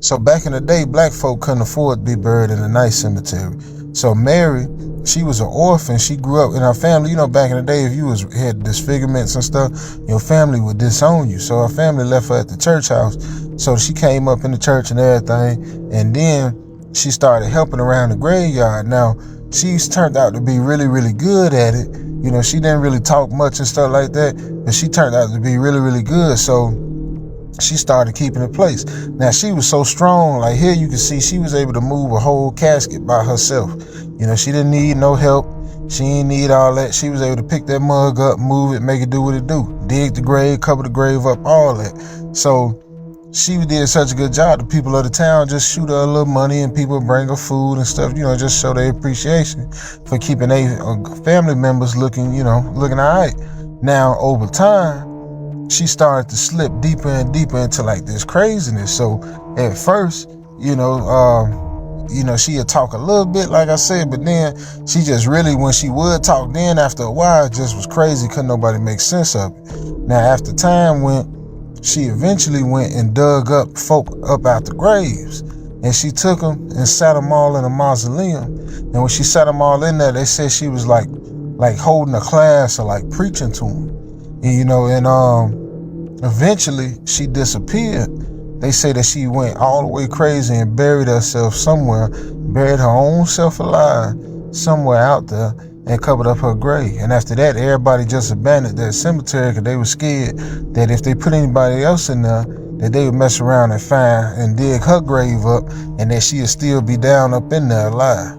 So back in the day, black folk couldn't afford to be buried in a nice cemetery. So Mary, she was an orphan. She grew up in her family. You know, back in the day, if you had disfigurements and stuff, your family would disown you. So her family left her at the church house. So she came up in the church and everything. And then she started helping around the graveyard. Now, she's turned out to be really, really good at it. You know, she didn't really talk much and stuff like that, but she turned out to be really, really good. So she started keeping it place. Now, she was so strong, like here you can see she was able to move a whole casket by herself. You know, she didn't need no help. She didn't need all that. She was able to pick that mug up, move it, make it do what it do. Dig the grave, cover the grave up, all that. So she did such a good job. The people of the town just shoot her a little money and people bring her food and stuff, you know, just show their appreciation for keeping their family members looking all right. Now, over time, she started to slip deeper and deeper into like this craziness. So at first, she'd talk a little bit, like I said, but then she just really, when she would talk, then after a while, it just was crazy. Couldn't nobody make sense of it. Now, after time went, she eventually went and dug up folk up out the graves. And she took them and sat them all in a mausoleum. And when she sat them all in there, they said she was like holding a class or like preaching to them. And eventually she disappeared. They say that she went all the way crazy and buried herself somewhere, buried her own self alive somewhere out there, and covered up her grave. And after that, everybody just abandoned that cemetery because they were scared that if they put anybody else in there, that they would mess around and find and dig her grave up, and that she'd still be down up in there alive.